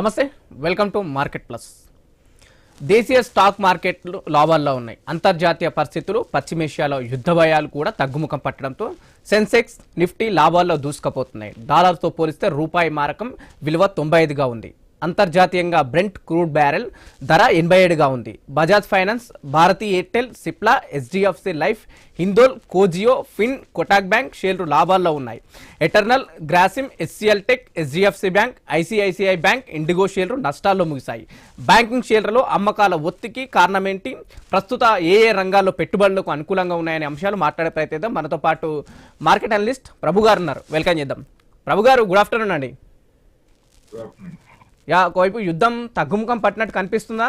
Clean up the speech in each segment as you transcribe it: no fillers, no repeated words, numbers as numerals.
నమస్తే, welcome to market plus. దేశీయ stock మార్కెట్లు లాభాల్లో ఉన్నాయి. అంతర్జాతీయ పరిస్థితులు, పశ్చిమేషియాలో యుద్ధ భయాలు కూడా తగ్గుముఖం పట్టడంతో సెన్సెక్స్, నిఫ్టీ లాభాల్లో దూసుకుపోతున్నాయి. డాలర్తో పోలిస్తే రూపాయి మారకం విలువ 95గా ఉంది. అంతర్జాతీయంగా బ్రెంట్ క్రూడ్ బ్యారెల్ ధర 87గా ఉంది. Bajaj finance, Bharti Airtel, Cipla, HDFC life, హిందోల్, కోజియో, ఫిన్, కోటాక్ బ్యాంక్ షేర్లు లాభాల్లో ఉన్నాయి. Eternal, Grasim, HCL tech, HDFC bank, ICICI bank, IndiGo షేర్లు నష్టాల్లో ముగిశాయి. బ్యాంకింగ్ షేర్లలో అమ్మకాల ఒత్తికి కారణమేంటి, ప్రస్తుత ఏ రంగాల్లో పెట్టుబడులకు అనుకూలంగా ఉన్నాయనే అంశాలు మాట్లాడే ప్రయత్నిద్దాం. మనతో పాటు మార్కెట్ అనలిస్ట్ ప్రభు గారు ఉన్నారు. వెల్కమ్ చేద్దాం. ప్రభు గారు, గుడ్ ఆఫ్టర్నూన్ అండి. ఒకవైపు యుద్ధం తగ్గుముఖం పట్టినట్టు కనిపిస్తుందా?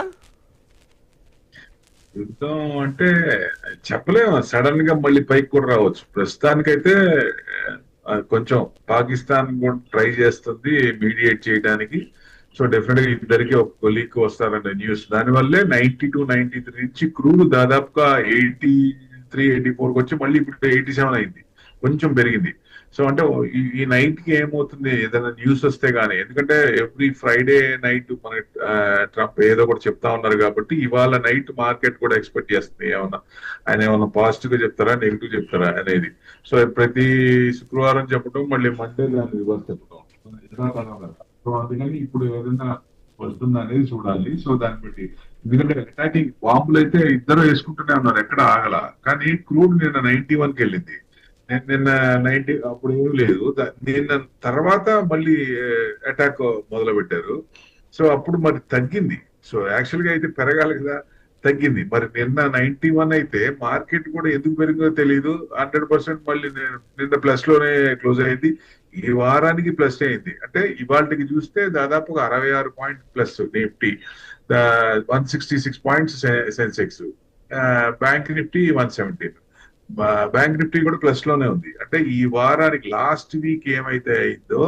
యుద్ధం అంటే చెప్పలేము, సడన్ గా మళ్ళీ పైకి కూడా రావచ్చు. ప్రస్తుతానికైతే కొంచెం పాకిస్తాన్ కూడా ట్రై చేస్తుంది మీడియేట్ చేయడానికి. సో డెఫినెట్ గా ఇద్దరికి ఒక కొలీక్ వస్తారనే న్యూస్. దానివల్లే 92, 93 నుంచి క్రూడ్ దాదాపుగా 83, 84 వచ్చి మళ్ళీ ఇప్పుడు 87 అయింది, కొంచెం పెరిగింది. సో అంటే ఈ నైట్ కి ఏమవుతుంది, ఏదైనా న్యూస్ వస్తే గానీ, ఎందుకంటే ఎవ్రీ ఫ్రైడే నైట్ మన ట్రంప్ ఏదో కూడా చెప్తా ఉన్నారు కాబట్టి ఇవాళ నైట్ మార్కెట్ కూడా ఎక్స్పెక్ట్ చేస్తుంది ఆయన ఏమన్నా పాజిటివ్ గా చెప్తారా, నెగిటివ్ చెప్తారా అనేది. సో ప్రతి శుక్రవారం చెప్పడం, మళ్ళీ మండే దాన్ని రివర్స్ చెప్పడం. సో అందుకని ఇప్పుడు ఏదైనా వస్తుందా అనేది చూడాలి. సో దాన్ని బట్టి, ఎందుకంటే అటాకింగ్ బాంబులు అయితే ఇద్దరు వేసుకుంటూనే ఉన్నారు, ఎక్కడ ఆగల. కానీ క్రూడ్ నిన్న 91కి వెళ్ళింది. నిన్న 90 అప్పుడు ఏం లేదు. నిన్న తర్వాత మళ్ళీ అటాక్ మొదలు పెట్టారు. సో అప్పుడు మరి తగ్గింది. సో యాక్చువల్ గా అయితే పెరగాలి కదా, తగ్గింది. మరి నిన్న 91 అయితే మార్కెట్ కూడా ఎందుకు పెరిగిందో తెలియదు. 100% మళ్ళీ నిన్న ప్లస్ లోనే క్లోజ్ అయింది. ఈ వారానికి ప్లస్ అయింది. అంటే ఇవాళకి చూస్తే దాదాపుగా 66 point plus Nifty, 166 points Sensex, bank Nifty 117, bank Nifty కూడా ప్లస్ లోనే ఉంది. అంటే ఈ వారానికి లాస్ట్ వీక్ ఏమైతే అయిందో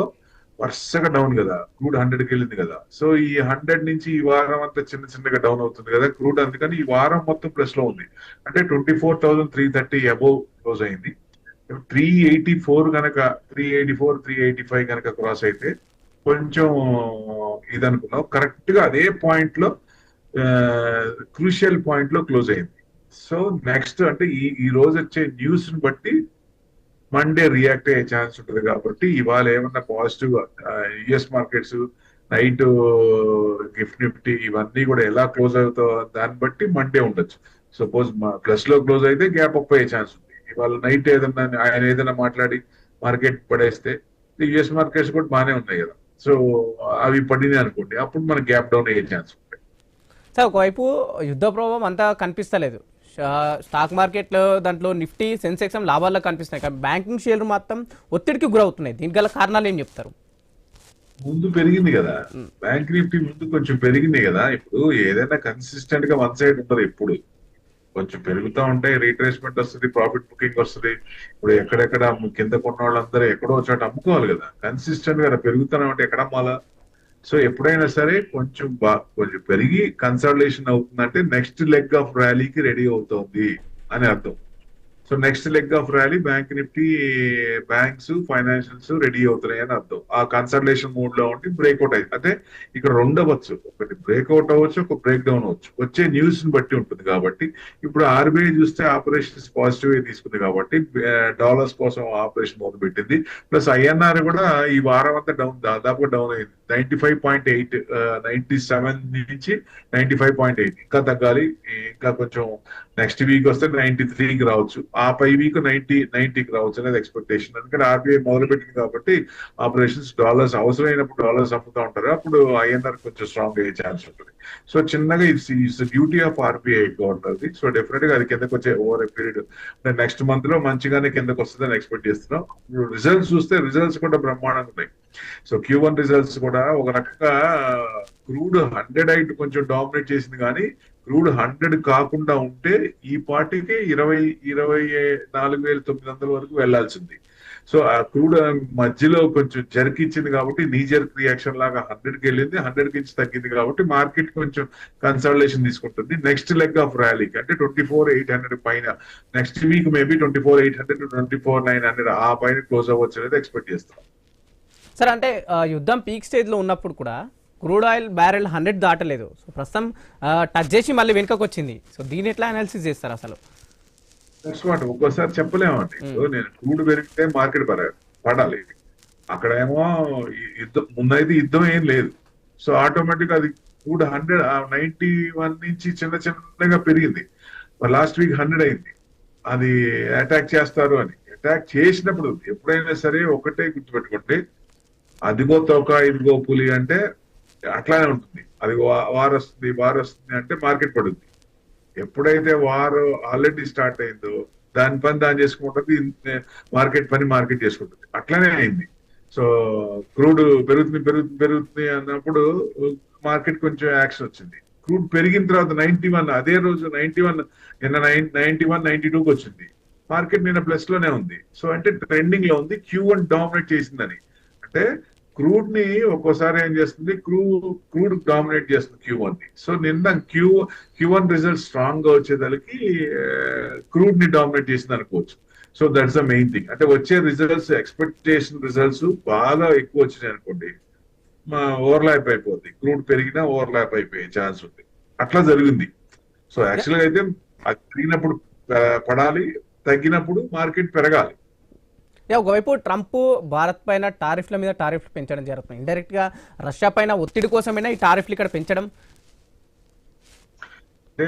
వరుసగా డౌన్ కదా, క్రూడ్ 100కి వెళ్ళింది కదా. సో ఈ 100 నుంచి ఈ వారం అంతా చిన్న చిన్నగా డౌన్ అవుతుంది కదా క్రూడ్. అందుకని ఈ వారం మొత్తం ప్లస్ లో ఉంది. అంటే 24,330 అబోవ్ క్లోజ్ అయింది. 384 కనుక 384, 385 కనుక క్రాస్ అయితే కొంచెం ఇదనుకున్నాం. కరెక్ట్ గా అదే పాయింట్ లో, క్రూషియల్ పాయింట్ లో క్లోజ్ అయింది. సో నెక్స్ట్ అంటే ఈ రోజు వచ్చే న్యూస్ ని బట్టి మండే రియాక్ట్ అయ్యే ఛాన్స్ ఉంటుంది. కాబట్టి ఇవాళ ఏమన్నా positive US markets night, gift Nifty ఇవన్నీ కూడా ఎలా క్లోజ్ అవుతాయో దాన్ని బట్టి మండే ఉండొచ్చు. సపోజ్ ప్లస్ లో క్లోజ్ అయితే గ్యాప్ అప్ అయ్యే ఛాన్స్ ఉంది. ఇవాళ నైట్ ఆయన ఏదైనా మాట్లాడి మార్కెట్ పడేస్తే యుఎస్ మార్కెట్స్ కూడా బాగానే ఉన్నాయి కదా. సో అవి పడినాయి అనుకోండి, అప్పుడు మన గ్యాప్ డౌన్ అయ్యే ఛాన్స్ ఉంటాయి. సార్, ఒకవైపు యుద్ధ ప్రభావం అంతా కనిపిస్తలేదు. స్టాక్ మార్కెట్లో దాంట్లో నిఫ్టీ, సెన్సెక్స్ లాభాల్లో కనిపిస్తున్నాయి. కానీ బ్యాంకింగ్ షేర్లు మాత్రం ఒత్తిడికి గురవుతున్నాయి. దీనికి గల కారణాలు ఏం చెప్తారు? ముందు పెరిగింది కదా బ్యాంక్ నిఫ్టీ, ముందు కొంచెం పెరిగింది కదా. ఇప్పుడు ఏదైనా కన్సిస్టెంట్ గా వన్ సైడ్ ఉంటారు. ఎప్పుడు కొంచెం పెరుగుతూ ఉంటాయి, రీట్రేస్మెంట్ వస్తుంది, ప్రాఫిట్ బుకింగ్ వస్తుంది. ఇప్పుడు ఎక్కడెక్కడ కింద కొన్న వాళ్ళందరూ ఎక్కడో చోట అమ్ముకోవాలి కదా. కన్సిస్టెంట్ గా పెరుగుతున్నాం అంటే ఎక్కడ అమ్మాలా? సో ఎప్పుడైనా సరే కొంచెం పెరిగి కన్సల్టేషన్ అవుతుందంటే నెక్స్ట్ లెగ్ ఆఫ్ ర్యాలీకి రెడీ అవుతుంది అని అర్థం. So next leg of rally bank Nifty, banks, financials ready అవుతున్నాయి అని అర్థం. ఆ కన్సల్టేషన్ మూడ్ లో ఉండి బ్రేక్అవుట్ అయింది. అంటే ఇక్కడ రెండు అవ్వచ్చు, ఒకటి బ్రేక్అవుట్ అవ్వచ్చు, ఒక బ్రేక్ డౌన్ అవ్వచ్చు. వచ్చే న్యూస్ ని బట్టి ఉంటుంది. కాబట్టి ఇప్పుడు ఆర్బీఐ చూస్తే ఆపరేషన్స్ పాజిటివ్ తీసుకుంది కాబట్టి డాలర్స్ కోసం ఆపరేషన్ మొదలు పెట్టింది. ప్లస్ ఐఎన్ఆర్ కూడా ఈ వారం అంతా డౌన్, దాదాపుగా డౌన్ అయింది. 95.8, 97 నుంచి 95.8 ఇంకా తగ్గాలి. ఇంకా కొంచెం నెక్స్ట్ వీక్ వస్తే 93కి రావచ్చు. ఆ పై వీక్ 90కి రావచ్చు అనేది ఎక్స్పెక్టేషన్. ఎందుకంటే ఆర్బీఐ మొదలు పెట్టింది కాబట్టి ఆపరేషన్స్, డాలర్స్ అవసరమైనప్పుడు డాలర్స్ అమ్ముతూ ఉంటారు. అప్పుడు ఐఎన్ఆర్ కొంచెం స్ట్రాంగ్ అయ్యే ఛాన్స్ ఉంటుంది. సో చిన్నగా ఇట్స్ డ్యూటీ ఆఫ్ ఆర్బీఐ గవర్నర్ది. సో డెఫినెట్ గా అది కిందకు వచ్చే over a period next month లో మంచిగానే కిందకు వస్తుందని ఎక్స్పెక్ట్ చేస్తున్నాం. రిజల్ట్స్ చూస్తే రిజల్ట్స్ కూడా బ్రహ్మాండంగా ఉన్నాయి. సో Q1 రిజల్ట్స్ కూడా ఒక రకంగా క్రూడ్ 100 కొంచెం డామినేట్ చేసింది. కానీ క్రూడ్ 100 కాకుండా ఉంటే ఈ పార్టీకి 24,900 వరకు వెళ్లాల్సింది. సో ఆ క్రూడ్ మధ్యలో కొంచెం జర్క్ ఇచ్చింది కాబట్టి నీ జర్క్ రియాక్షన్ లాగా 100కి వెళ్ళింది. 100కి నుంచి తగ్గింది కాబట్టి మార్కెట్ కొంచెం కన్సల్టేషన్ తీసుకుంటుంది. నెక్స్ట్ లెగ్ ఆఫ్ ర్యాలీకి అంటే 24,800 పైన నెక్స్ట్ వీక్ మేబీ 24,800 to 24,900 ఆ పైన క్లోజ్ అవ్వచ్చు అనేది ఎక్స్పెక్ట్ చేస్తాం. సార్, అంటే యుద్ధం పీక్ స్టేజ్ లో ఉన్నప్పుడు కూడా క్రూడ్ ఆయిల్ బ్యారెల్ 100 దాటలేదు. సో ప్రస్తుతం టచ్ చేసి మళ్ళీ వెనుకకు వచ్చింది. సో దీని ఎట్లా అనాలిసిస్ చేస్తారు అసలు? ఒక్కోసారి చెప్పలేమండి. ఇప్పుడు నేను క్రూడ్ పెరిగితే మార్కెట్ పడాలి, అక్కడేమో యుద్ధం ముందైతే యుద్ధం ఏం లేదు. సో ఆటోమేటిక్ అది క్రూడ్ 91 నుంచి చిన్న చిన్నగా పెరిగింది. లాస్ట్ వీక్ 100 అయింది. అది అటాక్ చేస్తారు అని. అటాక్ చేసినప్పుడు ఎప్పుడైనా సరే ఒకటే గుర్తుపెట్టుకోండి, అదిగో తోక ఇదిగో పులి అంటే అట్లానే ఉంటుంది. అది వార్ వస్తుంది అంటే మార్కెట్ పడుద్ది. ఎప్పుడైతే వార్ ఆల్రెడీ స్టార్ట్ అయిందో దాని పని దాని చేసుకుంటుంది, మార్కెట్ పని మార్కెట్ చేసుకుంటుంది. అట్లనే అయింది. సో క్రూడ్ పెరుగుతుంది అన్నప్పుడు మార్కెట్ కొంచెం యాక్షన్ వచ్చింది. క్రూడ్ పెరిగిన తర్వాత 91, అదే రోజు 91 నిన్న 92కి వచ్చింది. మార్కెట్ నిన్న ప్లస్ లోనే ఉంది. సో అంటే ట్రెండింగ్ లో ఉంది. Q1 డామినేట్ చేసిందని అంటే క్రూడ్ ని ఒక్కోసారి ఏం చేస్తుంది, క్రూడ్ డామినేట్ చేస్తుంది Q1 ని. సో నిన్న Q1 రిజల్ట్ స్ట్రాంగ్ గా వచ్చేదానికి క్రూడ్ ని డామినేట్ చేసింది అనుకోవచ్చు. So that's the main thing. అంటే వచ్చే రిజల్ట్స్ ఎక్స్పెక్టేషన్ రిజల్ట్స్ బాగా ఎక్కువ వచ్చినాయి అనుకోండి, ఓవర్లాప్ అయిపోద్ది. క్రూడ్ పెరిగినా ఓవర్లాప్ అయిపోయే ఛాన్స్ ఉంది. అట్లా జరిగింది. సో యాక్చువల్ గా అయితే అది పెరిగినప్పుడు పడాలి, తగ్గినప్పుడు మార్కెట్ పెరగాలి. ఒకవైపు ట్రంప్ భారత్ పైన టారిఫ్ల మీద టారిఫ్లు పెంచడం జరుగుతుంది. ఇండైరెక్ట్ గా రష్యా పైన ఒత్తిడి కోసమైనా ఈ టారిఫ్లు ఇక్కడ పెంచడం. అంటే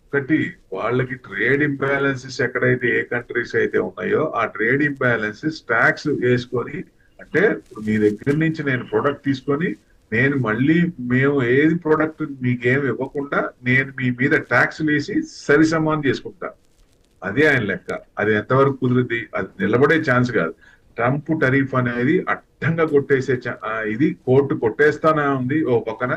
ఒకటి, వాళ్ళకి ట్రేడ్ ఇంబ్యాలెన్సెస్ ఎక్కడైతే ఏ కంట్రీస్ అయితే ఉన్నాయో ఆ ట్రేడ్ ఇంబ్యాలెన్సెస్ ట్యాక్స్ వేసుకొని, అంటే ఇప్పుడు మీ దగ్గర నుంచి నేను ప్రొడక్ట్ తీసుకొని నేను మళ్ళీ మేము ఏది ప్రొడక్ట్ మీకేం ఇవ్వకుండా నేను మీ మీద ట్యాక్స్ వేసి సరి సమానం చేసుకుంటా. అదే ఆయన లెక్క. అది ఎంతవరకు కుదురుద్ది? అది నిలబడే ఛాన్స్ కాదు. ట్రంప్ టరీఫ్ అనేది అడ్డంగా కొట్టేసే ఇది కోర్టు కొట్టేస్తానే ఉంది. ఓ పక్కన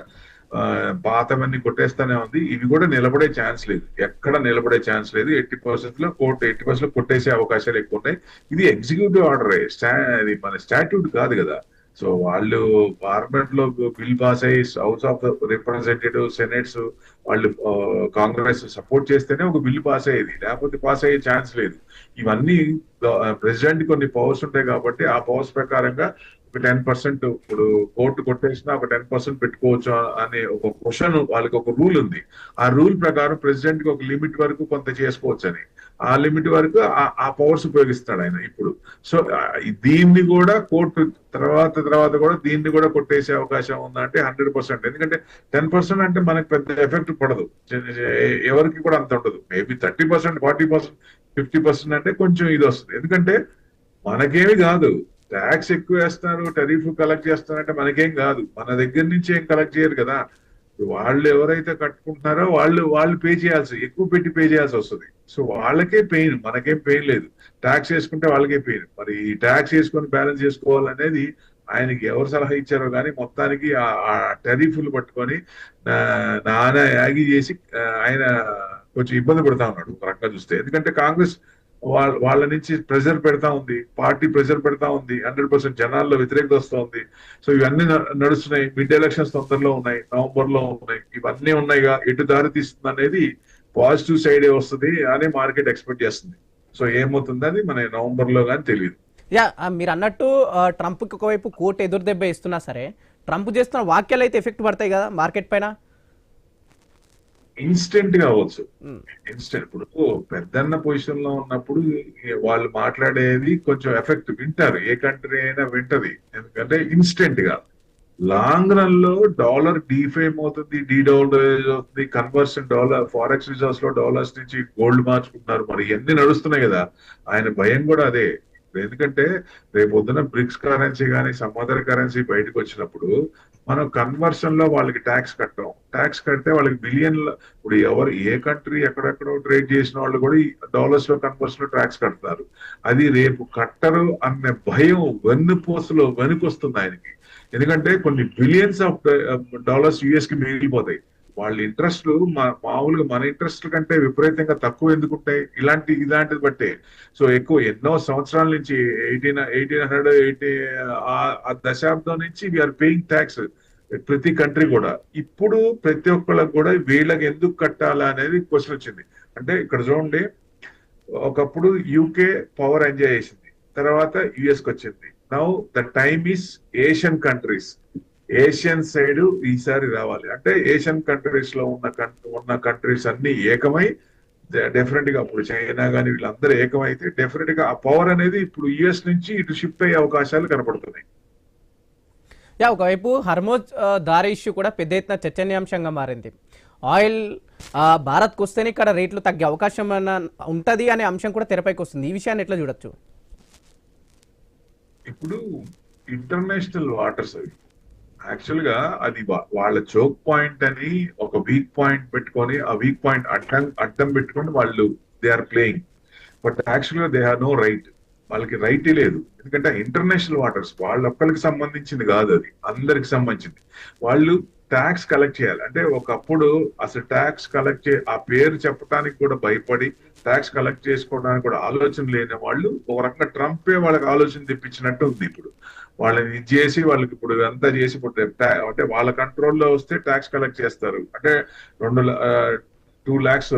పాతవన్నీ కొట్టేస్తానే ఉంది. ఇవి కూడా నిలబడే ఛాన్స్ లేదు. ఎక్కడ నిలబడే ఛాన్స్ లేదు. 80% లో కోర్టు 80% కొట్టేసే అవకాశాలు ఎక్కువ ఉన్నాయి. ఇది ఎగ్జిక్యూటివ్ ఆర్డర్, అది మన స్టాట్యూట్ కాదు కదా. సో వాళ్ళు పార్లమెంట్ లో బిల్ పాస్ అయ్యి హౌస్ ఆఫ్ రిప్రజెంటేటివ్ సెనేట్స్ వాళ్ళు కాంగ్రెస్ సపోర్ట్ చేస్తేనే ఒక బిల్లు పాస్ అయ్యేది, లేకపోతే పాస్ అయ్యే ఛాన్స్ లేదు. ఇవన్నీ ప్రెసిడెంట్ కొన్ని పవర్స్ ఉంటాయి కాబట్టి ఆ పవర్స్ ప్రకారంగా ఒక 10% ఇప్పుడు కోర్టు కొట్టేసినా ఒక 10% పెట్టుకోవచ్చు అనే ఒక క్వశ్చన్, వాళ్ళకి ఒక రూల్ ఉంది. ఆ రూల్ ప్రకారం ప్రెసిడెంట్ కి ఒక లిమిట్ వరకు కొంత చేసుకోవచ్చు అని, ఆ లిమిట్ వరకు ఆ పవర్స్ ఉపయోగిస్తాడు ఆయన ఇప్పుడు. సో దీన్ని కూడా కోర్టు తర్వాత కూడా దీన్ని కూడా కొట్టేసే అవకాశం ఉందంటే 100%. ఎందుకంటే 10% అంటే మనకు పెద్ద ఎఫెక్ట్ పడదు, ఎవరికి కూడా అంత ఉండదు. మేబీ 30%, 40%, 50% అంటే కొంచెం ఇది వస్తుంది. ఎందుకంటే మనకేమి కాదు, ట్యాక్స్ ఎక్కువ వేస్తున్నారు, టరీఫ్ కలెక్ట్ చేస్తారంటే మనకేం కాదు. మన దగ్గర నుంచి ఏం కలెక్ట్ చేయరు కదా. వాళ్ళు ఎవరైతే కట్టుకుంటున్నారో వాళ్ళు పే చేయాల్సి, ఎక్కువ పెట్టి పే చేయాల్సి వస్తుంది. సో వాళ్ళకే పెయిన్, మనకేం పెయిన్ లేదు. ట్యాక్స్ వేసుకుంటే వాళ్ళకే పెయిన్. మరి ఈ ట్యాక్స్ వేసుకొని బ్యాలెన్స్ చేసుకోవాలనేది ఆయనకి ఎవరు సలహా ఇచ్చారో కానీ మొత్తానికి ఆ టరీఫ్లు పట్టుకొని నానా యాగి చేసి ఆయన కొంచెం ఇబ్బంది పెడతా ఉన్నాడు ఒక రకంగా చూస్తే. ఎందుకంటే కాంగ్రెస్ వాళ్ళ నుంచి ప్రెషర్ పెడతా ఉంది, పార్టీ ప్రెషర్ పెడతా ఉంది, 100% జనాల్లో వ్యతిరేకత వస్తూ ఉంది. సో ఇవన్నీ నడుస్తున్నాయి. మిడ్ ఎలక్షన్స్ తొందరలో ఉన్నాయి, నవంబర్ లో ఉన్నాయి. ఇవన్నీ ఉన్నాయిగా, ఎటు దారి తీస్తుంది అనేది పాజిటివ్ సైడే వస్తుంది అని మార్కెట్ ఎక్స్పెక్ట్ చేస్తుంది. సో ఏమవుతుందని మన నవంబర్ లో కానీ తెలియదు. మీరు అన్నట్టు ట్రంప్ కి ఒకవైపు కోర్టు ఎదురు దెబ్బ ఇస్తున్నా సరే ట్రంప్ చేస్తున్న వాక్యాలు అయితే ఎఫెక్ట్ పడతాయి కదా మార్కెట్ పైన. ఇన్స్టెంట్ గా అవ్వచ్చు. ఇన్స్టెంట్ ఇప్పుడు పెద్దన్న పొజిషన్ లో ఉన్నప్పుడు వాళ్ళు మాట్లాడేది కొంచెం ఎఫెక్ట్ వింటారు, ఏ కంట్రీ అయినా వింటది. ఎందుకంటే ఇన్స్టెంట్ గా. లాంగ్ రన్ లో డాలర్ డీఫేమ్ అవుతుంది, డీడాలరైజ్ అవుతుంది, కన్వర్షన్ డాలర్ ఫారెక్స్ రిజర్వ్స్ లో డాలర్స్ నుంచి గోల్డ్ మార్చుకుంటున్నారు. మరి ఎన్ని నడుస్తున్నాయి కదా. ఆయన భయం కూడా అదే. ఎందుకంటే రేపు పొద్దున బ్రిక్స్ కరెన్సీ కానీ సమ్ అదర్ కరెన్సీ బయటకు వచ్చినప్పుడు మనం కన్వర్షన్ లో వాళ్ళకి ట్యాక్స్ కట్టాం. ట్యాక్స్ కడితే వాళ్ళకి బిలియన్ల, ఇప్పుడు ఎవరు ఏ కంట్రీ ఎక్కడెక్కడో ట్రేడ్ చేసిన వాళ్ళు కూడా ఈ డాలర్స్ లో కన్వర్షన్ లో ట్యాక్స్ కడతారు. అది రేపు కట్టరు అనే భయం వెన్నుపోసలో వెనుకొస్తుంది ఆయనకి. ఎందుకంటే కొన్ని బిలియన్స్ ఆఫ్ డాలర్స్ యుఎస్ కి మిగిలిపోతాయి. వాళ్ళ ఇంట్రెస్ట్లు మామూలుగా మన ఇంట్రెస్ట్ కంటే విపరీతంగా తక్కువ ఎందుకుంటాయి ఇలాంటిది బట్టే. సో ఎక్కువ ఎన్నో సంవత్సరాల నుంచి 1880 ఆ దశాబ్దం నుంచి వీఆర్ పేయింగ్ ట్యాక్స్ ప్రతి కంట్రీ కూడా. ఇప్పుడు ప్రతి ఒక్కళ్ళకి కూడా వీళ్ళకి ఎందుకు కట్టాలా అనేది క్వశ్చన్ వచ్చింది. అంటే ఇక్కడ చూడండి, ఒకప్పుడు యూకే పవర్ ఎంజాయ్ చేసింది, తర్వాత యుఎస్ కి వచ్చింది. Now the time is Asian countries. Asian side ఈసారి రావాలి అంటే ఏషియన్ కంట్రీస్ లో ఉన్న కంట్రీస్ అన్ని ఏకమై డెఫినెట్ గా ఇప్పుడు చైనా కానీ వీళ్ళందరూ ఏకమైతే డెఫినెట్ గా ఆ పవర్ అనేది ఇప్పుడు యుఎస్ నుంచి ఇటు షిఫ్ట్ అయ్యే అవకాశాలు కనపడుతున్నాయి. ఒకవైపు హర్మోజ్ దారి ఇష్యూ కూడా పెద్ద ఎత్తున చర్చనీయాంశంగా మారింది. ఆయిల్ భారత్కు వస్తేనే ఇక్కడ రేట్లు తగ్గే అవకాశం ఉంటది అనే అంశం కూడా తెరపైకి వస్తుంది. ఈ విషయాన్ని ఎట్లా చూడొచ్చు? ఇప్పుడు ఇంటర్నేషనల్ వాటర్స్ అవి యాక్చువల్ గా అది వాళ్ళ చోక్ పాయింట్ అని ఒక వీక్ పాయింట్ పెట్టుకొని ఆ వీక్ పాయింట్ అడ్డం పెట్టుకొని వాళ్ళు they are playing. But actual గా దే హ్యావ్ నో రైట్. వాళ్ళకి రైటే లేదు. ఎందుకంటే ఇంటర్నేషనల్ వాటర్స్ వాళ్ళొక్కరికి సంబంధించింది కాదు, అది అందరికి సంబంధించింది. వాళ్ళు ట్యాక్స్ కలెక్ట్ చేయాలి. అంటే ఒకప్పుడు అసలు ట్యాక్స్ కలెక్ట్ ఆ పేరు చెప్పడానికి కూడా భయపడి ట్యాక్స్ కలెక్ట్ చేసుకోవడానికి కూడా ఆలోచన లేని వాళ్ళు ఒక రకంగా ట్రంపే వాళ్ళకి ఆలోచన తెప్పించినట్టు ఉంది. ఇప్పుడు వాళ్ళని ఇది చేసి వాళ్ళకి ఇప్పుడు అంతా చేసి ఇప్పుడు అంటే వాళ్ళ కంట్రోల్లో వస్తే ట్యాక్స్ కలెక్ట్ చేస్తారు. అంటే $2 lakhs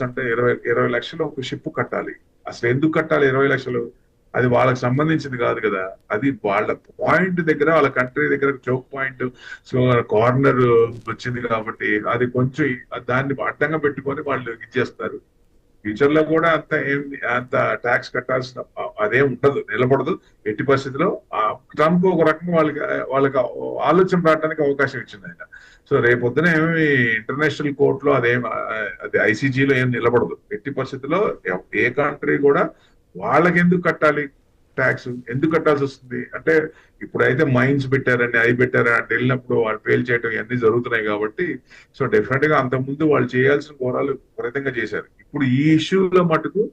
అంటే 20 లక్షలు ఒక షిప్ కట్టాలి. అసలు ఎందుకు కట్టాలి 20 లక్షలు? అది వాళ్ళకి సంబంధించింది కాదు కదా. అది వాళ్ళ పాయింట్ దగ్గర వాళ్ళ కంట్రీ దగ్గర చౌక్ పాయింట్ సో కార్నర్ వచ్చింది కాబట్టి అది కొంచెం దాన్ని అడ్డంగా పెట్టుకొని వాళ్ళు ఇచ్చేస్తారు. ఫ్యూచర్ లో కూడా అంత ట్యాక్స్ కట్టాల్సిన అదేం ఉండదు, నిలబడదు ఎట్టి పరిస్థితిలో. ట్రంప్ ఒక రకంగా వాళ్ళకి ఆలోచన రావడానికి అవకాశం ఇచ్చింది ఆయన. సో రేపొద్దున ఏమి ఇంటర్నేషనల్ కోర్టులో అది ఐసీజీలో ఏం నిలబడదు ఎట్టి పరిస్థితిలో. ఏ కంట్రీ కూడా వాళ్ళకి ఎందుకు కట్టాలి ట్యాక్స్, ఎందుకు కట్టాల్సి వస్తుంది అంటే ఇప్పుడైతే మైన్స్ పెట్టారని అవి పెట్టారని అంటే వెళ్ళినప్పుడు వాళ్ళు ఫెయిల్ చేయడం ఇవన్నీ జరుగుతున్నాయి కాబట్టి సో డెఫినెట్ గా అంతకుముందు వాళ్ళు చేయాల్సిన ఘోరాలు విపరీతంగా చేశారు. ఇప్పుడు ఈ ఇష్యూలో మటుకు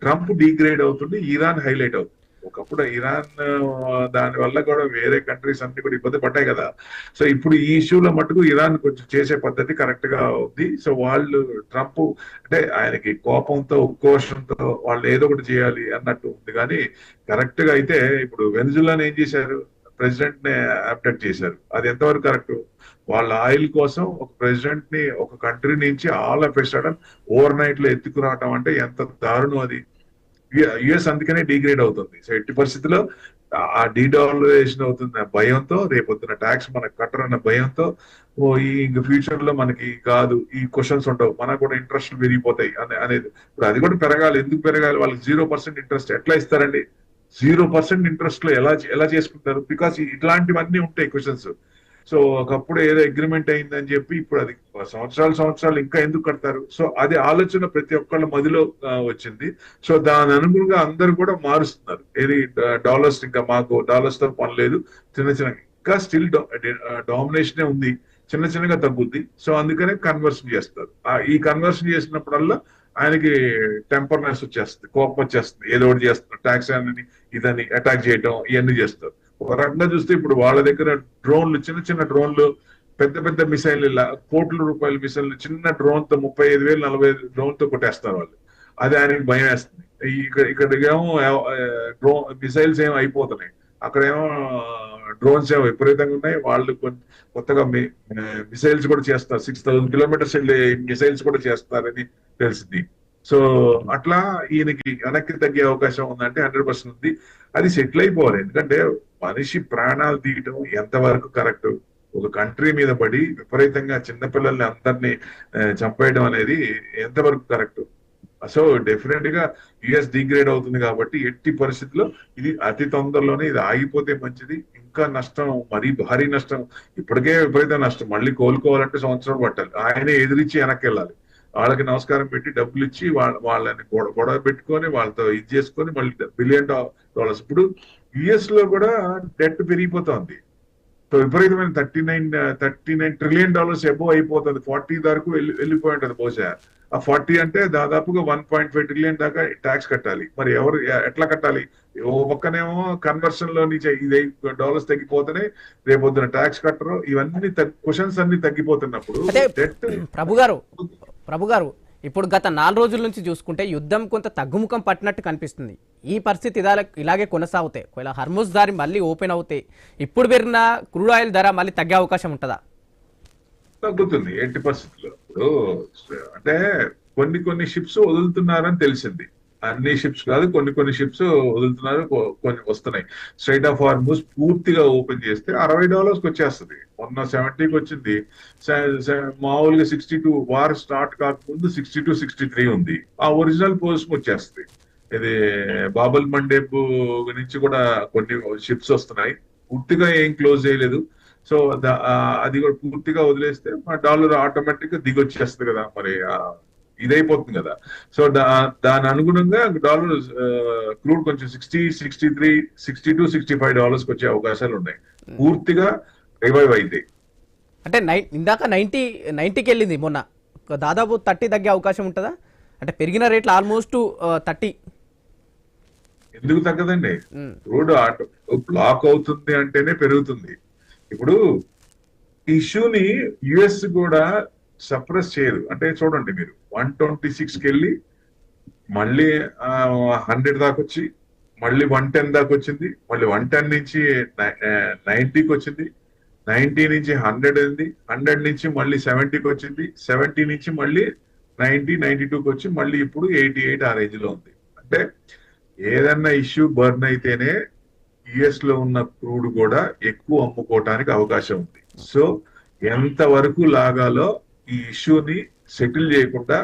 ట్రంప్ డిగ్రేడ్ అవుతుంది, ఇరాన్ హైలైట్ అవుతుంది. ఒకప్పుడు ఇరాన్ దాని వల్ల కూడా వేరే కంట్రీస్ అన్ని కూడా ఇబ్బంది పడ్డాయి కదా. సో ఇప్పుడు ఈ ఇష్యూలో మటుకు ఇరాన్ కొంచెం చేసే పద్ధతి కరెక్ట్ గా ఉంది. సో వాళ్ళు ట్రంప్ అంటే ఆయనకి కోపంతో ఉక్రోషంతో వాళ్ళు ఏదో ఒకటి చేయాలి అన్నట్టు ఉంది. కానీ కరెక్ట్ గా అయితే ఇప్పుడు వెనిజులాని ఏం చేశారు, ప్రెసిడెంట్ ని అప్డేట్ చేశారు. అది ఎంతవరకు కరెక్ట్? వాళ్ళ ఆయిల్ కోసం ఒక ప్రెసిడెంట్ ని ఒక కంట్రీ నుంచి all of a sudden over night లో ఎత్తుకురావటం అంటే ఎంత దారుణం అది. యుఎస్ అందుకనే డిగ్రేడ్ అవుతుంది. సో ఎట్టి పరిస్థితుల్లో ఆ డీడాలరైజేషన్ అవుతున్న భయంతో రేపొద్దున ట్యాక్స్ మనకు కట్టరన్న భయంతో ఇంక ఫ్యూచర్ లో మనకి కాదు ఈ క్వశ్చన్స్ ఉండవు, మనకు కూడా ఇంట్రెస్ట్ పెరిగిపోతాయి అనేది. ఇప్పుడు అది కూడా పెరగాలి. ఎందుకు పెరగాలి? వాళ్ళకి 0% ఇంట్రెస్ట్ ఎట్లా ఇస్తారండి? 0% ఇంట్రెస్ట్ లో ఎలా చేసుకుంటారు? బికాస్ ఇట్లాంటివన్నీ ఉంటాయి క్వశ్చన్స్. సో ఒకప్పుడు ఏదో అగ్రిమెంట్ అయిందని చెప్పి ఇప్పుడు అది సంవత్సరాలు ఇంకా ఎందుకు కడతారు? సో అది ఆలోచన ప్రతి ఒక్కళ్ళ మదిలో వచ్చింది. సో దాని అనుగుణంగా అందరూ కూడా మారుస్తున్నారు. ఏది డాలర్స్, ఇంకా మాకు డాలర్స్ తో పని లేదు, చిన్న ఇంకా స్టిల్ డామినేషనే ఉంది, చిన్నగా తగ్గుద్ది. సో అందుకనే కన్వర్షన్ చేస్తారు. ఈ కన్వర్షన్ చేసినప్పుడల్లా ఆయనకి టెంపర్నెస్ వచ్చేస్తుంది, కోపం వచ్చేస్తుంది, ఏదో ఒకటి చేస్తున్నారు, ట్యాక్స్ అని ఇదని అటాక్ చేయడం ఇవన్నీ చేస్తారు. ఒక రకంగా చూస్తే ఇప్పుడు వాళ్ళ దగ్గర డ్రోన్లు, చిన్న డ్రోన్లు, పెద్ద మిసైల్, కోట్ల రూపాయల మిసైల్, చిన్న డ్రోన్ తో 35,000 40,000 డ్రోన్ తో కొట్టేస్తారు వాళ్ళు. అది ఆయనకి భయం వేస్తుంది. ఇక్కడ ఏమో డ్రోన్ మిసైల్స్ ఏమో అయిపోతున్నాయి, అక్కడేమో డ్రోన్స్ ఏమో విపరీతంగా ఉన్నాయి. వాళ్ళు కొత్తగా మిసైల్స్ కూడా చేస్తారు, 6,000 kilometers వెళ్ళే మిసైల్స్ కూడా చేస్తారని తెలిసింది. సో అట్లా ఈయనకి వెనక్కి తగ్గే అవకాశం ఉందంటే 100% ఉంది. అది సెటిల్ అయిపోవాలి. ఎందుకంటే మనిషి ప్రాణాలు తీయటం ఎంతవరకు కరెక్ట్? ఒక కంట్రీ మీద పడి విపరీతంగా చిన్నపిల్లల్ని అందరినీ చంపేయడం అనేది ఎంతవరకు కరెక్ట్? సో డెఫినెట్ గా యుఎస్ డిగ్రేడ్ అవుతుంది కాబట్టి ఎట్టి పరిస్థితుల్లో ఇది అతి తొందరలోనే ఇది ఆగిపోతే మంచిది. ఇంకా నష్టం, మరీ భారీ నష్టం, ఇప్పటికే విపరీత నష్టం, మళ్ళీ కోలుకోవాలంటే సంవత్సరం పట్టాలి. ఆయనే ఎదిరించి వెనక్కి వెళ్ళాలి. వాళ్ళకి నమస్కారం పెట్టి డబ్బులు ఇచ్చి వాళ్ళని గొడవ పెట్టుకొని వాళ్ళతో ఇది చేసుకొని మళ్ళీ $1 billion. ఇప్పుడు యుఎస్ లో కూడా డెట్ పెరిగిపోతుంది. సో విపరీతమైన $39 trillion అబోవ్ అయిపోతుంది. 40 వరకు వెళ్ళిపోయి ఉంటుంది బహుశా. ఆ 40 అంటే దాదాపుగా $1.5 trillion దాకా ట్యాక్స్ కట్టాలి. మరి ఎవరు ఎట్లా కట్టాలి? ఓ పక్కనేమో కన్వర్షన్ లో నుంచి ఇది డాలర్స్ తగ్గిపోతేనే రేపొద్దున ట్యాక్స్ కట్టరు. ఇవన్నీ క్వశ్చన్స్ అన్ని తగ్గిపోతున్నప్పుడు డెట్. ప్రభు గారు ఇప్పుడు గత 4 రోజుల నుంచి చూసుకుంటే యుద్ధం కొంత తగ్గుముఖం పట్టినట్టు కనిపిస్తుంది. ఈ పరిస్థితి ఇలాగే కొనసాగుతాయి. ఒకవేళ హర్ముజ్ దారి మళ్ళీ ఓపెన్ అవుతే ఇప్పుడు పెరిగిన క్రూడ్ ఆయిల్ ధర మళ్ళీ తగ్గే అవకాశం ఉంటుందా? తగ్గుతుంది ఎట్టి పరిస్థితుల్లో. ఇప్పుడు అంటే కొన్ని షిప్స్ వదులుతున్నారని తెలిసింది. అన్ని షిప్స్ కాదు, కొన్ని షిప్స్ వదులుతున్నారు, కొన్ని వస్తున్నాయి. స్ట్రైట్ ఆఫ్ హార్మూజ్ పూర్తిగా ఓపెన్ చేస్తే $60 వచ్చేస్తుంది. మొన్న 70కి వచ్చింది. మామూలుగా 62 వార్ స్టార్ట్ కాకముందు 62-63 ఉంది. ఆ ఒరిజినల్ పొజిషన్ వచ్చేస్తుంది. ఇది బాబల్ మండేబ్ నుంచి కూడా కొన్ని షిప్స్ వస్తున్నాయి. పూర్తిగా ఏం క్లోజ్ చేయలేదు. సో అది కూడా పూర్తిగా వదిలేస్తే మా డాలర్ ఆటోమేటిక్ గా దిగొచ్చేస్తుంది కదా, మరి ఇదైపోతుంది కదా. సో దాని అనుగుణంగా డాలర్ క్రూడ్ కొంచెం $60-63, $62-65 వచ్చే అవకాశాలు ఉన్నాయి. పూర్తిగా రివైవ్ అయితే అంటే ఇందాక 90కి వెళ్ళింది, మొన్న దాదాపు 30 తగ్గే అవకాశం ఉంటుందా? అంటే పెరిగిన రేట్లు ఆల్మోస్ట్ 30. ఎందుకు తగ్గదండి? క్రూడ్ బ్లాక్ అవుతుంది అంటేనే పెరుగుతుంది. ఇప్పుడు ఇష్యూని యుఎస్ కూడా సప్రెస్ చేయదు. అంటే చూడండి, మీరు 126కి వెళ్ళి మళ్ళీ 100 దాకా వచ్చి మళ్ళీ 110 దాకా వచ్చింది, మళ్ళీ 110 నుంచి 90కి వచ్చింది, 90 నుంచి 100 అయింది, 100 నుంచి మళ్ళీ 70కి వచ్చింది, 70 నుంచి మళ్ళీ 92కి వచ్చి మళ్ళీ ఇప్పుడు 88 ఆ రేంజ్ లో ఉంది. అంటే ఏదన్నా ఇష్యూ బర్న్ అయితేనే యుఎస్ లో ఉన్న క్రూడ్ కూడా ఎక్కువ అమ్ముకోవటానికి అవకాశం ఉంది. సో ఎంత వరకు లాగాలో ఈ ఇష్యూని సెటిల్ చేయకుండా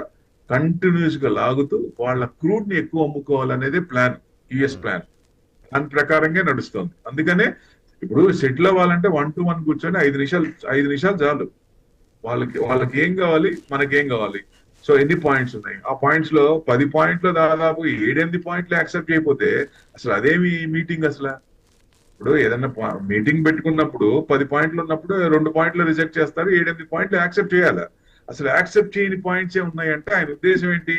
కంటిన్యూస్ గా లాగుతూ వాళ్ళ క్రూడ్ ని ఎక్కువ అమ్ముకోవాలనేది ప్లాన్, యుఎస్ ప్లాన్. దాని ప్రకారంగా నడుస్తుంది. అందుకనే ఇప్పుడు సెటిల్ అవ్వాలంటే 1 to 1 కూర్చొని 5 నిమిషాలు చాలు. వాళ్ళకి ఏం కావాలి, మనకేం కావాలి. సో ఎన్ని పాయింట్స్ ఉన్నాయి, ఆ పాయింట్స్ లో 10 పాయింట్లు దాదాపు 7-8 పాయింట్లు యాక్సెప్ట్ చేయకపోతే అసలు అదేమి మీటింగ్ అసలు? ఇప్పుడు ఏదన్నా మీటింగ్ పెట్టుకున్నప్పుడు 10 పాయింట్లు ఉన్నప్పుడు 2 పాయింట్లు రిజెక్ట్ చేస్తారు, 7-8 పాయింట్లు యాక్సెప్ట్ చేయాలి. అసలు యాక్సెప్ట్ చేయని పాయింట్స్ ఏ ఉన్నాయంటే ఆయన ఉద్దేశం ఏంటి?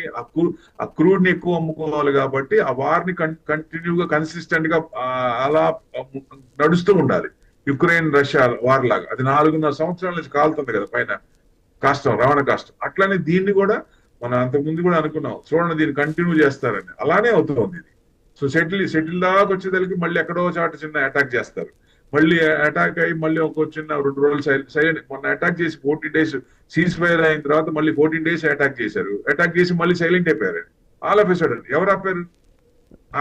ఆ క్రూడ్ ని ఎక్కువ అమ్ముకోవాలి కాబట్టి ఆ వార్ ని కంటిన్యూగా కన్సిస్టెంట్ గా అలా నడుస్తూ ఉండాలి. యుక్రెయిన్ రష్యా వార్ లాగా అది 4.5 సంవత్సరాల నుంచి కాలుతుంది కదా పైన కష్టం, రవాణా కష్టం. అట్లానే దీన్ని కూడా మనం అంతకుముందు కూడా అనుకున్నాం, చూడండి దీన్ని కంటిన్యూ చేస్తారని. అలానే అవుతుంది ఇది. సో సెటిల్ దాకా వచ్చేదానికి మళ్ళీ ఎక్కడో చాటు చిన్న అటాక్ చేస్తారు, మళ్ళీ అటాక్ అయ్యి మళ్ళీ ఒక చిన్న 2 రోజులు సైలెంట్. మొన్న అటాక్ చేసి 14 days సీజ్ ఫైర్ అయిన తర్వాత మళ్ళీ 14 days అటాక్ చేశారు. అటాక్ చేసి మళ్ళీ సైలెంట్ అయిపోయారు. ఆల్ ఆఫ్ ఎ సడన్ ఎవరు ఆపారు?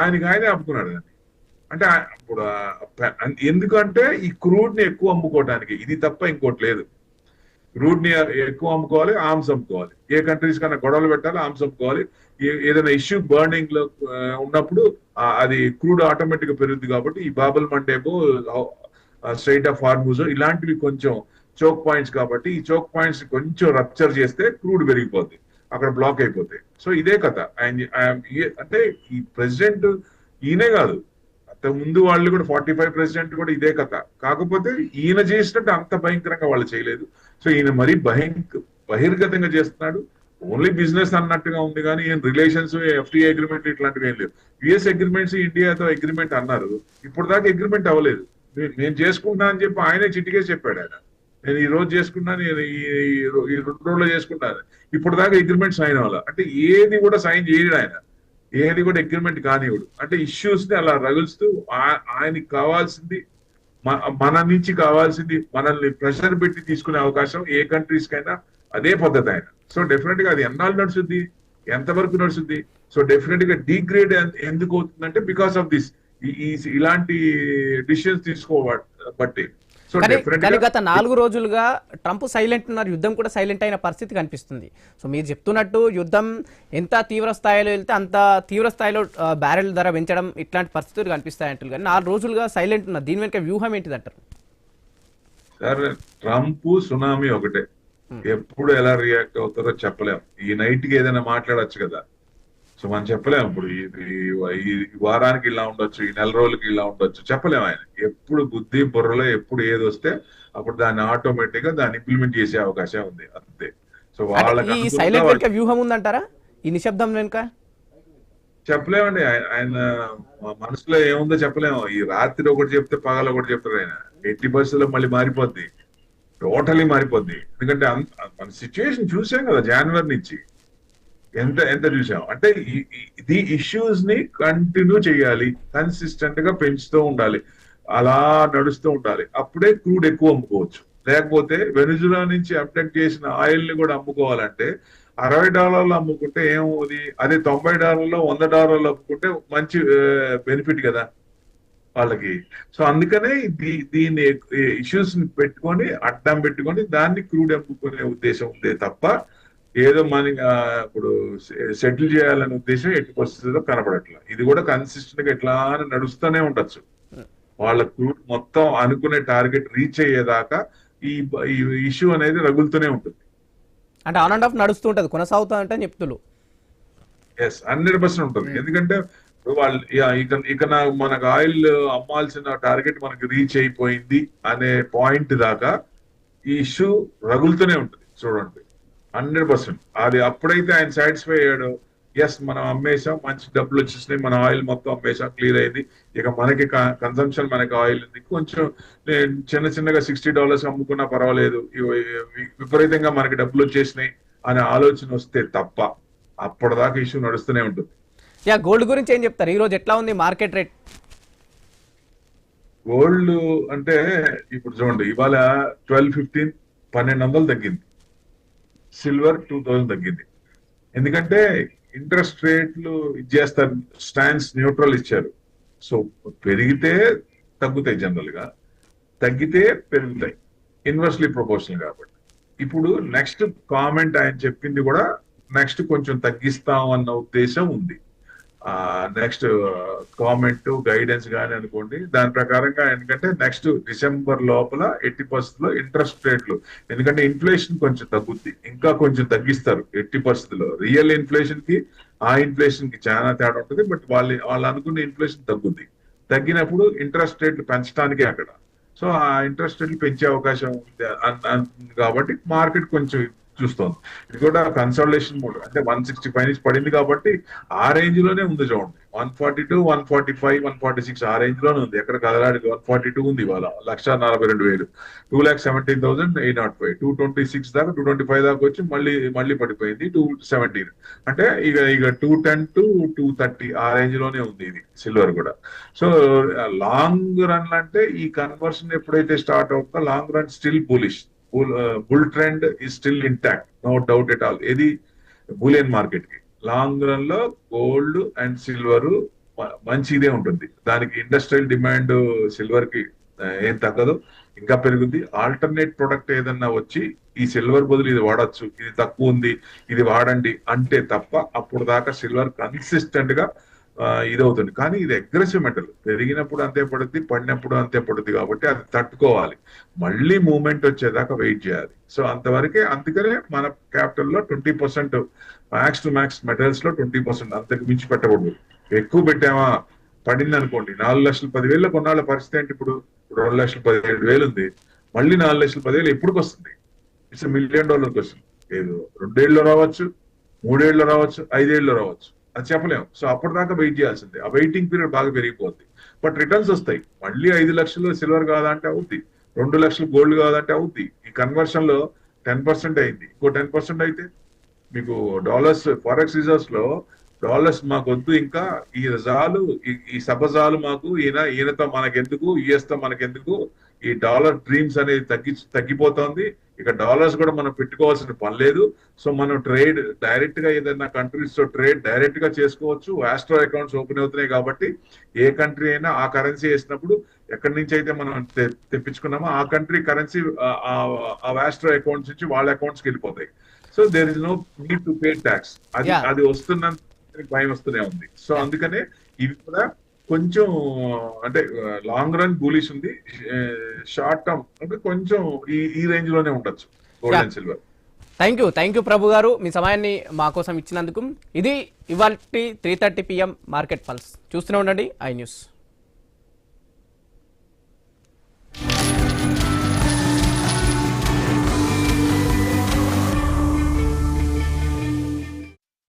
ఆయనే ఆపుకున్నాడు దాన్ని. అంటే ఇప్పుడు ఎందుకంటే ఈ క్రూడ్ ని ఎక్కువ అమ్ముకోవడానికి, ఇది తప్ప ఇంకోటి లేదు. క్రూడ్ ని ఎక్కువ అమ్ముకోవాలి, ఆర్మ్స్ అమ్ముకోవాలి. ఏ కంట్రీస్ కన్నా గొడవలు పెట్టాలి, ఆర్మ్స్ అమ్ముకోవాలి. ఏదైనా ఇష్యూ బర్నింగ్ లో ఉన్నప్పుడు అది క్రూడ్ ఆటోమేటిక్ గా పెరుగుతుంది. కాబట్టి ఈ బాబల్ మండేబో, స్ట్రైట్ ఆఫ్ హార్మూజ్ ఇలాంటివి కొంచెం చోక్ పాయింట్స్ కాబట్టి ఈ చోక్ పాయింట్స్ కొంచెం రప్చర్ చేస్తే క్రూడ్ పెరిగిపోద్ది, అక్కడ బ్లాక్ అయిపోతాయి. సో ఇదే కథ. అంటే ఈ ప్రెసిడెంట్ ఈయనే కాదు, అంతకు ముందు వాళ్ళు కూడా 45 ప్రెసిడెంట్ కూడా ఇదే కథ. కాకపోతే ఈయన చేసినట్టు అంత భయంకరంగా వాళ్ళు చేయలేదు. సో ఈయన మరీ బహిర్గతంగా చేస్తున్నాడు. ఓన్లీ బిజినెస్ అన్నట్టుగా ఉంది కానీ ఏం రిలేషన్స్, ఎఫ్టీఏ అగ్రిమెంట్ ఇట్లాంటివి ఏం లేవు. యుఎస్ అగ్రిమెంట్స్, ఇండియాతో అగ్రిమెంట్ అన్నారు, ఇప్పుడు దాకా అగ్రిమెంట్ అవ్వలేదు. నేను చేసుకుంటా అని చెప్పి ఆయనే చిటికేసి చెప్పాడు. ఆయన నేను ఈ రోజు చేసుకున్నాను, ఈ 2 రోజుల్లో చేసుకుంటాను. ఇప్పుడు దాకా అగ్రిమెంట్ సైన్ అవ్వాలి. అంటే ఏది కూడా సైన్ చేయడు ఆయన, ఏది కూడా అగ్రిమెంట్ కానివ్వడు. అంటే ఇష్యూస్ ని అలా రగులుస్తూ ఆయనకి కావాల్సింది, మన నుంచి కావాల్సింది మనల్ని ప్రెషర్ పెట్టి తీసుకునే అవకాశం ఏ కంట్రీస్ కైనా అదే పద్ధతి ఆయన. సో డెఫినెట్ గా అది ఎన్నాళ్ళు నడుస్తుంది, ఎంతవరకు నడుస్తుంది? సో డెఫినెట్ గా డిగ్రేడ్ ఎందుకు అవుతుందంటే బికాస్ ఆఫ్ దిస్, ఇలాంటి డిసిషన్స్ తీసుకోబట్టి. సో కానీ గత 4 రోజులుగా ట్రంప్ సైలెంట్ ఉన్నారు, యుద్ధం కూడా సైలెంట్ అయిన పరిస్థితి కనిపిస్తుంది. సో మీరు చెప్తున్నట్టు యుద్ధం ఎంత తీవ్ర స్థాయిలో వెళ్తే అంత తీవ్ర స్థాయిలో బ్యారెల్ ధర పెంచడం ఇట్లాంటి పరిస్థితులు కనిపిస్తాయంటారు. కానీ 4 రోజులుగా సైలెంట్ ఉన్నారు, దీని వెనుక వ్యూహం ఏంటిది అంటారు? సార్ ట్రంప్ సునామీ ఒకటే, ఎప్పుడు ఎలా రియాక్ట్ అవుతారో చెప్పలేం. ఈ నైట్ కి ఏదైనా మాట్లాడొచ్చు కదా, సో మనం చెప్పలేము. ఇప్పుడు ఈ వారానికి ఇలా ఉండొచ్చు, ఈ నెల రోజులకి ఇలా ఉండొచ్చు, చెప్పలేము. ఆయన ఎప్పుడు బుద్ధి బుర్రలో ఎప్పుడు ఏది వస్తే అప్పుడు దాన్ని ఆటోమేటిక్ గా దాన్ని ఇంప్లిమెంట్ చేసే అవకాశం ఉంది, అంతే. సో వాళ్ళకి వ్యూహం ఉందంటారా ఈ నిశ్శబ్దం వెనుక? చెప్పలేమండి. ఆయన మనసులో ఏముందో చెప్పలేము. ఈ రాత్రి ఒకటి చెప్తే పగల ఒకటి చెప్తారు ఆయన. 80% మళ్ళీ మారిపోద్ది, టోటలీ మారిపోద్ది. ఎందుకంటే మన సిచ్యువేషన్ చూసాం కదా, జనవరి నుంచి ఎంత చూసాం. అంటే ఈ ఇష్యూస్ ని కంటిన్యూ చేయాలి, కన్సిస్టెంట్ గా పెంచుతూ ఉండాలి, అలా నడుస్తూ ఉండాలి. అప్పుడే క్రూడ్ ఎక్కువ అమ్ముకోవచ్చు. లేకపోతే వెనిజులా నుంచి అబ్డక్ట్ చేసిన ఆయిల్ ని కూడా అమ్ముకోవాలంటే $60 అమ్ముకుంటే ఏమవుతుంది, అదే $90 $100 అమ్ముకుంటే మంచి బెనిఫిట్ కదా వాళ్ళకి. సో అందుకనే దీన్ని ఇష్యూస్ ని పెట్టుకొని అడ్డం పెట్టుకొని దాన్ని క్రూడ్ అమ్ముకునే ఉద్దేశం ఉందే తప్ప ఏదో మన ఇప్పుడు సెటిల్ చేయాలనే ఉద్దేశం ఎట్టి పరిస్థితుల్లో కనపడట్లేదు. ఇది కూడా కన్సిస్టెంట్ గా ఎట్లా నడుస్తూనే ఉండొచ్చు. వాళ్ళ క్రూడ్ మొత్తం అనుకునే టార్గెట్ రీచ్ అయ్యేదాకా ఈ ఇష్యూ అనేది రగులుతూనే ఉంటుంది. అంటే ఆన్ అండ్ ఆఫ్ నడుస్తూ ఉంటుంది, కొనసాగుతా అంటే చెప్తులు. ఎస్, 100% ఉంటుంది. ఎందుకంటే వాళ్ళు ఇక మనకు ఆయిల్ అమ్మాల్సిన టార్గెట్ మనకి రీచ్ అయిపోయింది అనే పాయింట్ దాకా ఈ ఇష్యూ రగులుతూనే ఉంటుంది. చూడండి 100%. అది అప్పుడైతే ఆయన సాటిస్ఫై అయ్యాడు, ఎస్ మనం అమ్మేసాం, మంచి డబ్బులు వచ్చేసినాయి, మన ఆయిల్ మొత్తం అమ్మేసాం, క్లియర్ అయింది, ఇక మనకి కన్సంప్షన్ మనకి ఆయిల్ ఉంది, కొంచెం చిన్నగా $60 అమ్ముకున్నా పర్వాలేదు, విపరీతంగా మనకి డబ్బులు వచ్చేసినాయి అనే ఆలోచన వస్తే తప్ప అప్పటిదాకా ఇష్యూ నడుస్తూనే ఉంటుంది. యా, గోల్డ్ గురించి ఏం చెప్తారు? ఈ రోజు ఎట్లా ఉంది మార్కెట్ రేట్? గోల్డ్ అంటే ఇప్పుడు చూడండి, ఇవాళ 1215 1200 తగ్గింది, సిల్వర్ 2000 తగ్గింది. ఎందుకంటే ఇంట్రెస్ట్ రేట్లు ఇచ్చేస్తారు, స్టాండ్స్ న్యూట్రల్ ఇచ్చారు. సో పెరిగితే తగ్గుతాయి, జనరల్ గా తగ్గితే పెరుగుతాయి, ఇన్వర్స్లీ ప్రపోర్షనల్ కాబట్టి. ఇప్పుడు నెక్స్ట్ కామెంట్ ఆయన చెప్పింది కూడా నెక్స్ట్ కొంచెం తగ్గిస్తాం అన్న ఉద్దేశం ఉంది. నెక్స్ట్ కామెంట్ గైడెన్స్ కానీ అనుకోండి, దాని ప్రకారంగా ఎందుకంటే నెక్స్ట్ డిసెంబర్ లోపల ఎట్టి పరిస్థితుల్లో ఇంట్రెస్ట్ రేట్లు, ఎందుకంటే ఇన్ఫ్లేషన్ కొంచెం తగ్గుద్ది, ఇంకా కొంచెం తగ్గిస్తారు ఎట్టి పరిస్థితుల్లో. రియల్ ఇన్ఫ్లేషన్ కి ఆ ఇన్ఫ్లేషన్ కి చాలా తేడా ఉంటుంది, బట్ వాళ్ళు అనుకున్న ఇన్ఫ్లేషన్ తగ్గుద్ది. తగ్గినప్పుడు ఇంట్రెస్ట్ రేట్లు పెంచడానికే అక్కడ. సో ఆ ఇంట్రెస్ట్ రేట్లు పెంచే అవకాశం ఉంది కాబట్టి మార్కెట్ కొంచెం చూస్తోంది. ఇది కూడా కన్సల్టేషన్ మోడ్, అంటే 165 నుంచి పడింది కాబట్టి ఆ రేంజ్ లోనే ఉంది. చూడండి 142, 145, 146 ఆ రేంజ్ లోనే ఉంది, ఎక్కడ కదలాడి 142 ఉంది ఇవాళ. 1,42,000, 2,70,805, 226 దాకా 225 దాకా వచ్చి మళ్ళీ పడిపోయింది 217. అంటే ఇక 210 to 230 ఆ రేంజ్ లోనే ఉంది ఇది సిల్వర్ కూడా. సో లాంగ్ రన్ అంటే ఈ కన్వర్షన్ ఎప్పుడైతే స్టార్ట్ అవుతుందో long run still bullish, bull trend is still intact, no doubt at all. ఇది బులియన్ మార్కెట్ కి లాంగ్ రన్ లో గోల్డ్ అండ్ సిల్వర్ మంచిదే ఉంటుంది. దానికి ఇండస్ట్రియల్ డిమాండ్ సిల్వర్ కి ఏం తగ్గదు, ఇంకా పెరుగుద్ది. ఆల్టర్నేట్ ప్రొడక్ట్ ఏదన్నా వచ్చి ఈ సిల్వర్ బదులు ఇది వాడచ్చు, ఇది తక్కువ ఉంది ఇది వాడండి అంటే తప్ప అప్పుడు దాకా సిల్వర్ కన్సిస్టెంట్ గా ఇదవుతుంది. కానీ ఇది అగ్రెసివ్ మెటల్, పెరిగినప్పుడు అంతే పడుద్ది, పడినప్పుడు అంతే పడుద్ది, కాబట్టి అది తట్టుకోవాలి, మళ్ళీ మూవ్మెంట్ వచ్చేదాకా వెయిట్ చేయాలి. సో అంతవరకే. అందుకనే మన క్యాపిటల్ లో 20%, మ్యాక్స్ టు మ్యాక్స్ మెటల్స్ లో 20%, అంతకు మించి పెట్టకూడదు. ఎక్కువ పెట్టామా పడింది అనుకోండి, 4,10,000 కొన్నాళ్ళ పరిస్థితి ఏంటి? ఇప్పుడు $2,17,000 ఉంది, మళ్ళీ 4,10,000 ఎప్పుడు వస్తుంది? It's $1 million question. ఏదో 2 ఏళ్ళు రావచ్చు, 3 ఏళ్ళు రావచ్చు, 5 ఏళ్ళు రావచ్చు, అది చెప్పలేము. సో అప్పటిదాకా వెయిట్ చేయాల్సిందే. ఆ వెయిటింగ్ పీరియడ్ బాగా పెరిగిపోద్ది, బట్ రిటర్న్స్ వస్తాయి. మళ్ళీ 5 లక్షలు సిల్వర్ కాదంటే అవుద్ది, 2 లక్షలు గోల్డ్ కాదంటే అవుద్ది. ఈ కన్వర్షన్ లో 10% అయింది, ఇంకో 10% అయితే మీకు డాలర్స్ ఫారెక్స్ రిజర్వ్స్ లో డాలర్స్ మాకు వద్దు, ఇంకా ఈ రజాలు ఈ సభజాలు మాకు, ఈయనతో మనకెందుకు, యుఎస్ తో మనకెందుకు, ఈ డాలర్ డ్రీమ్స్ అనేది తగ్గిపోతోంది, ఇక డాలర్స్ కూడా మనం పెట్టుకోవాల్సిన పని లేదు. సో మనం ట్రేడ్ డైరెక్ట్ గా ఏదైనా కంట్రీస్ తో ట్రేడ్ డైరెక్ట్ గా చేసుకోవచ్చు, ఆస్ట్రో అకౌంట్స్ ఓపెన్ అవుతున్నాయి కాబట్టి ఏ కంట్రీ అయినా ఆ కరెన్సీ వేసినప్పుడు ఎక్కడి నుంచి అయితే మనం తెప్పించుకున్నామో ఆ కంట్రీ కరెన్సీ ఆ ఆస్ట్రో అకౌంట్స్ నుంచి వాళ్ళ అకౌంట్స్కి వెళ్ళిపోతాయి. So there is no need to pay tax. అది వస్తున్నంత భయం వస్తూనే ఉంది. సో అందుకనే ఇవి కూడా కొంచెం అంటే లాంగ్ రన్ బులిష్ ఉంది, షార్ట్ టర్మ్ అంటే కొంచెం ఈ రేంజ్ లోనే ఉండొచ్చు gold and silver. Thank you Prabhu గారు, మీ సమయాన్ని మా కోసం ఇచ్చినందుకు. ఇది ఇవాల్టి 3:30 PM మార్కెట్ పల్స్. చూస్తూనే ఉండండి ఐ న్యూస్.